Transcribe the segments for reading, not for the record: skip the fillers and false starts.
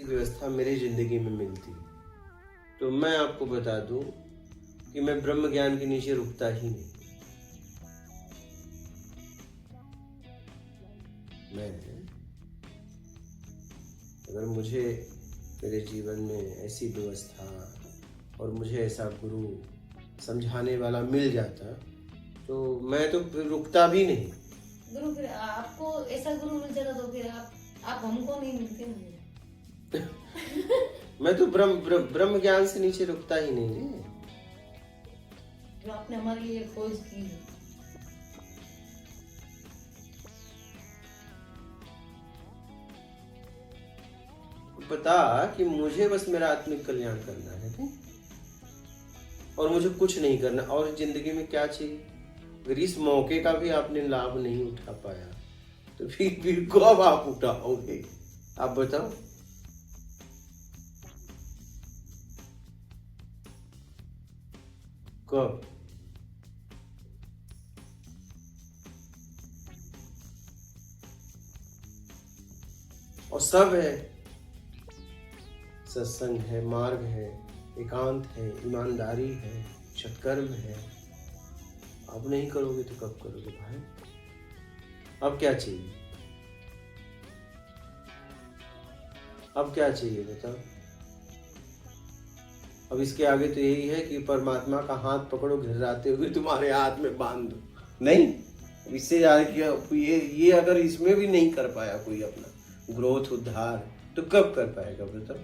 व्यवस्था मेरी जिंदगी में मिलती तो मैं आपको बता दूं कि मैं ब्रह्म ज्ञान के नीचे रुकता ही नहीं। मैं अगर मुझे मेरे जीवन में ऐसी व्यवस्था और मुझे ऐसा गुरु समझाने वाला मिल जाता तो मैं तो फिर रुकता भी नहीं। गुरु फिर आपको ऐसा गुरु मिल जाता तो फिर आप हमको नहीं मिलते मुझे। मैं तो ब्रह्म ज्ञान से नीचे रुकता ही नहीं रे। जो आपने हमारे लिए खोज की है। बता कि मुझे बस मेरा आत्मिक कल्याण करना है ठीक? और मुझे कुछ नहीं करना। और जिंदगी में क्या चाहिए? अगर इस मौके का भी आपने लाभ नहीं उठा पाया तो फिर कब आप उठाओगे? आप बताओ। कब? और सब है, सत्संग है, मार्ग है, एकांत है, ईमानदारी है, सत्कर्म है। अब नहीं करोगे तो कब करोगे भाई? अब क्या चाहिए? अब क्या चाहिए बताओ? अब इसके आगे तो यही है कि परमात्मा का हाथ पकड़ो, घिराते हुए तुम्हारे हाथ में बांध दो। नहीं, इससे ज्यादा क्या? ये अगर इसमें भी नहीं कर पाया कोई अपना ग्रोथ उद्धार तो कब कर पाएगा बताओ?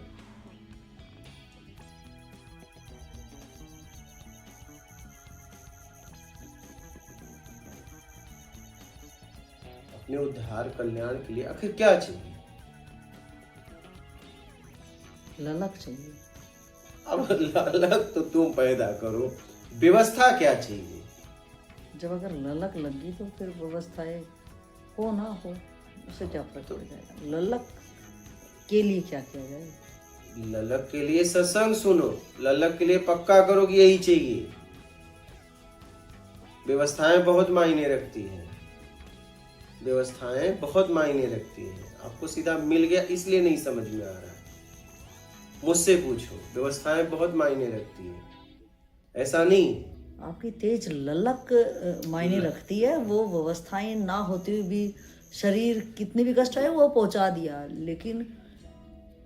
अपने उद्धार कल्याण के लिए आखिर क्या चाहिए? ललक चाहिए। अब ललक तो तुम पैदा करो, व्यवस्था क्या चाहिए? जब अगर ललक लगी तो फिर व्यवस्थाएं हो ना हो उससे क्या फर्क पड़ जाएगा? ललक के लिए क्या किया जाए? ललक के लिए सत्संग सुनो, ललक के लिए पक्का करो कि यही चाहिए। व्यवस्थाएं बहुत मायने रखती हैं, व्यवस्थाएं बहुत मायने रखती हैं। आपको सीधा मिल गया इसलिए नहीं समझ में आ रहा है, मुझसे पूछो। व्यवस्थाएं बहुत मायने रखती हैं, ऐसा नहीं। आपकी तेज ललक मायने रखती है। वो व्यवस्थाएं ना होती हुई भी शरीर कितने भी कष्ट आए वो पहुंचा दिया, लेकिन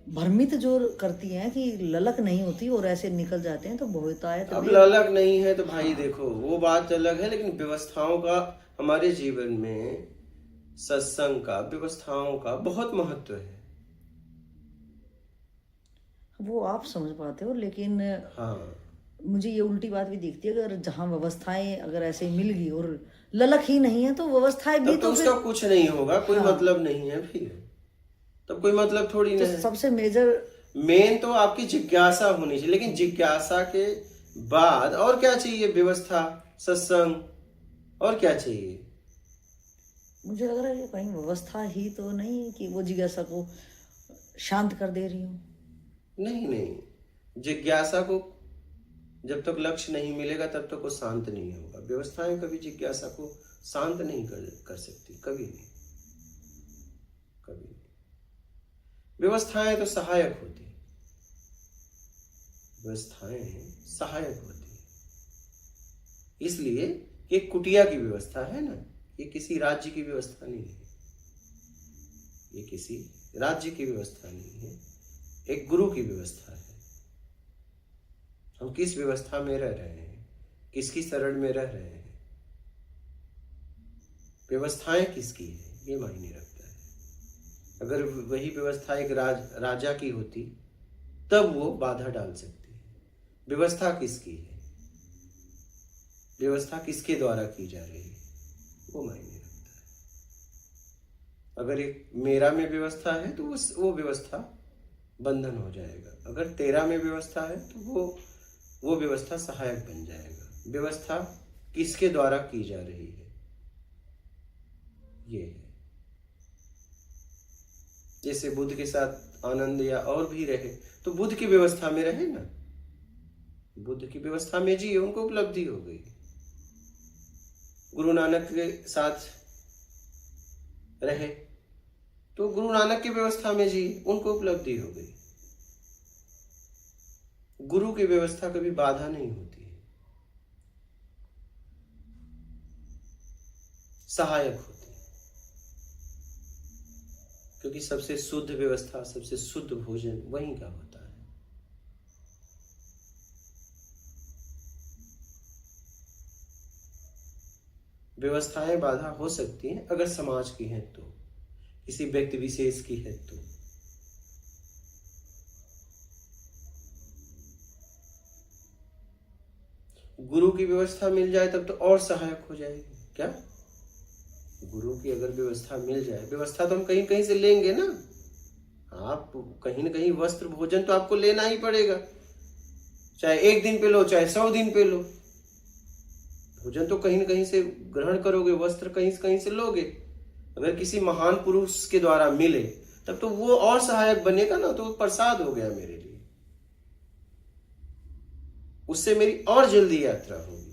भ्रमित जो करती हैं कि ललक नहीं होती और ऐसे निकल जाते हैं तो होता है। तो अब ललक नहीं है तो भाई देखो वो बात अलग है, लेकिन व्यवस्थाओं का हमारे जीवन में, सत्संग का, व्यवस्थाओं का बहुत महत्व है। वो आप समझ पाते हो, लेकिन हाँ, मुझे ये उल्टी बात भी दिखती है। अगर जहाँ व्यवस्थाएं अगर ऐसे मिल गई और ललक ही नहीं है तो व्यवस्थाएं भी तो उसका कुछ नहीं होगा, कोई मतलब नहीं है फिर। तब कोई मतलब थोड़ी नहीं है। सबसे मेजर मेन तो आपकी जिज्ञासा होनी चाहिए, लेकिन जिज्ञासा के बाद और क्या चाहिए? व्यवस्था, सत्संग, और क्या चाहिए? मुझे लग रहा है कि कहीं व्यवस्था ही तो नहीं कि वो जिज्ञासा को शांत कर दे रही हूँ। नहीं, जिज्ञासा को जब तक लक्ष्य नहीं मिलेगा तब तक वो शांत नहीं होगा। व्यवस्थाएं कभी जिज्ञासा को शांत नहीं कर सकती, कभी नहीं, कभी नहीं। व्यवस्थाएं तो सहायक होती, व्यवस्थाएं सहायक होती है। इसलिए ये कुटिया की व्यवस्था है ना, ये किसी राज्य की व्यवस्था नहीं है, ये किसी राज्य की व्यवस्था नहीं है, एक गुरु की व्यवस्था है। हम किस व्यवस्था में रह रहे हैं, किसकी शरण में रह रहे हैं, व्यवस्थाएं किसकी है, ये मायने रखता है। अगर वही व्यवस्था एक राजा की होती तब वो बाधा डाल सकती है। व्यवस्था किसकी है, व्यवस्था किसके द्वारा की जा रही है, वो मायने रखता है। अगर एक मेरा में व्यवस्था है तो वो व्यवस्था बंधन हो जाएगा। अगर तेरा में व्यवस्था है तो वो व्यवस्था सहायक बन जाएगा। व्यवस्था किसके द्वारा की जा रही है, ये है। जैसे बुद्ध के साथ आनंद या और भी रहे तो बुद्ध की व्यवस्था में रहे ना, बुद्ध की व्यवस्था में जिए, उनको उपलब्धि हो गई। गुरु नानक के साथ रहे तो गुरु नानक की व्यवस्था में जिए, उनको उपलब्धि हो गई। गुरु की व्यवस्था कभी बाधा नहीं होती है, सहायक होती है। क्योंकि सबसे शुद्ध व्यवस्था, सबसे शुद्ध भोजन वहीं का होता है। व्यवस्थाएं बाधा हो सकती हैं अगर समाज की हैं तो, किसी व्यक्ति विशेष की है तो। गुरु की व्यवस्था मिल जाए तब तो और सहायक हो जाएगी। क्या गुरु की अगर व्यवस्था मिल जाए, व्यवस्था तो हम कहीं कहीं से लेंगे ना, आप कहीं ना कहीं वस्त्र भोजन तो आपको लेना ही पड़ेगा, चाहे 1 दिन पे लो चाहे 100 दिन पे लो, भोजन तो कहीं ना कहीं से ग्रहण करोगे, वस्त्र कहीं कहीं से लोगे। अगर किसी महान पुरुष के द्वारा मिले तब तो वो और सहायक बनेगा ना, तो वो प्रसाद हो गया मेरे लिए, उससे मेरी और जल्दी यात्रा होगी।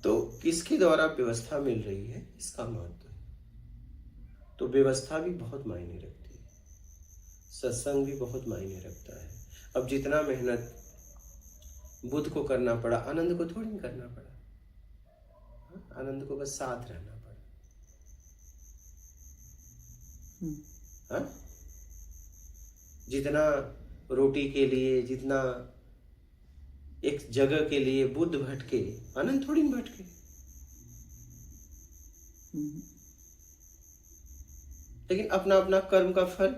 तो किसके द्वारा व्यवस्था मिल रही है इसका महत्व है। तो व्यवस्था भी बहुत मायने रखती है, सत्संग भी बहुत मायने रखता है। अब जितना मेहनत बुद्ध को करना पड़ा, आनंद को थोड़ी करना पड़ा। आनंद को बस साथ रहना पड़ा। हाँ? जितना रोटी के लिए, जितना एक जगह के लिए बुद्ध भटके, आनंद थोड़ी भटके। लेकिन अपना अपना कर्म का फल,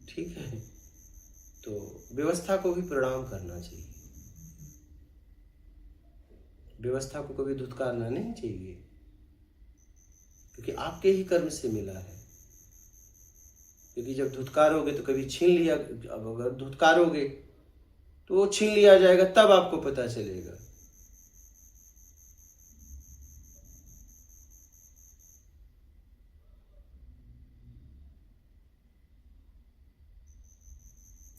ठीक है। तो व्यवस्था को भी प्रणाम करना चाहिए, व्यवस्था को कभी धुतकारना नहीं चाहिए, क्योंकि आपके ही कर्म से मिला है। क्योंकि जब धुतकारोगे तो कभी छीन लिया, अब अगर धुतकारोगे तो वो छीन लिया जाएगा, तब आपको पता चलेगा।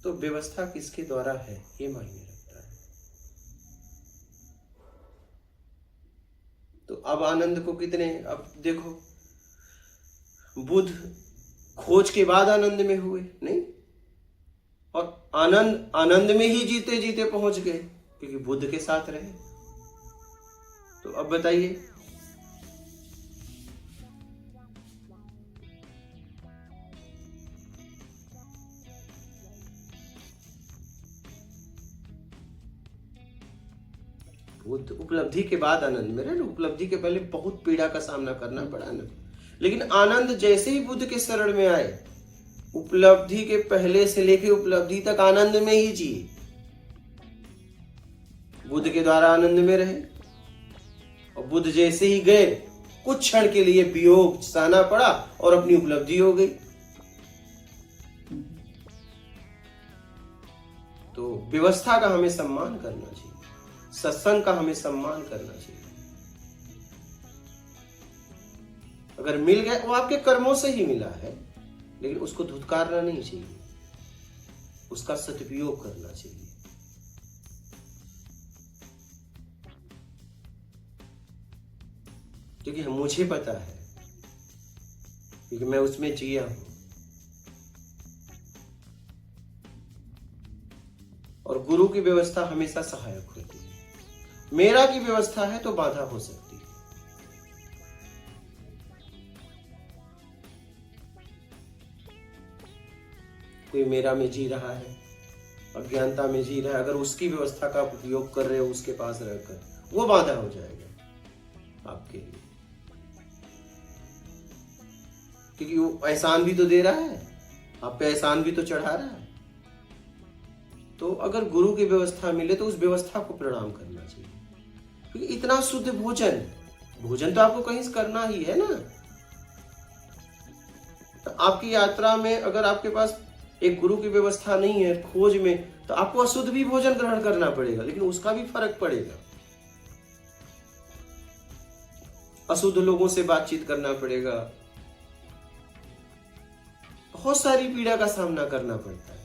तो व्यवस्था किसके द्वारा है ये मायने रखता है। तो अब आनंद को कितने, अब देखो बुद्ध खोज के बाद आनंद में हुए नहीं, और आनंद में ही जीते जीते पहुंच गए, क्योंकि बुद्ध के साथ रहे। तो अब बताइए, बुद्ध उपलब्धि के बाद आनंद में रहे, उपलब्धि के पहले बहुत पीड़ा का सामना करना पड़ा ना। लेकिन आनंद जैसे ही बुद्ध के शरण में आए, उपलब्धि के पहले से लेकर उपलब्धि तक आनंद में ही जिए। बुद्ध के द्वारा आनंद में रहे, और बुद्ध जैसे ही गए, कुछ क्षण के लिए वियोग सहना पड़ा और अपनी उपलब्धि हो गई। तो व्यवस्था का हमें सम्मान करना चाहिए, सत्संग का हमें सम्मान करना चाहिए। अगर मिल गया, वो आपके कर्मों से ही मिला है, लेकिन उसको धुतकारना नहीं चाहिए, उसका सदुपयोग करना चाहिए। क्योंकि मुझे पता है, क्योंकि मैं उसमें जिया हूं, और गुरु की व्यवस्था हमेशा सहायक होती है। मेरा की व्यवस्था है तो बाधा हो सकती है। कोई मेरा में जी रहा है, अज्ञानता में जी रहा है, अगर उसकी व्यवस्था का उपयोग कर रहे हो उसके पास रहकर, वो बाधा हो जाएगा आपके लिए। क्योंकि वो एहसान भी तो दे रहा है, आप पे एहसान भी तो चढ़ा रहा है। तो अगर गुरु की व्यवस्था मिले तो उस व्यवस्था को प्रणाम करना चाहिए। क्योंकि इतना शुद्ध भोजन तो आपको कहीं से करना ही है ना। तो आपकी यात्रा में अगर आपके पास एक गुरु की व्यवस्था नहीं है खोज में, तो आपको अशुद्ध भी भोजन ग्रहण करना पड़ेगा, लेकिन उसका भी फर्क पड़ेगा। अशुद्ध लोगों से बातचीत करना पड़ेगा, बहुत सारी पीड़ा का सामना करना पड़ता है।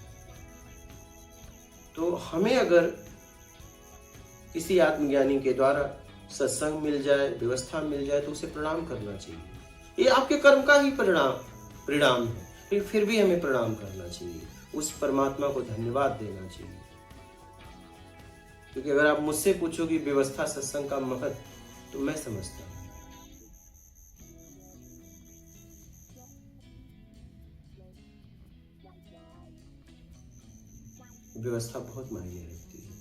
तो हमें अगर किसी आत्मज्ञानी के द्वारा सत्संग मिल जाए, व्यवस्था मिल जाए तो उसे प्रणाम करना चाहिए। ये आपके कर्म का ही परिणाम है, फिर भी हमें प्रणाम करना चाहिए, उस परमात्मा को धन्यवाद देना चाहिए। क्योंकि अगर आप मुझसे पूछोगे व्यवस्था सत्संग का महत्व, तो मैं समझता हूं व्यवस्था बहुत मायने रखती है।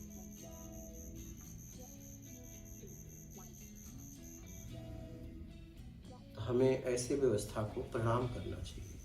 तो हमें ऐसे व्यवस्था को प्रणाम करना चाहिए।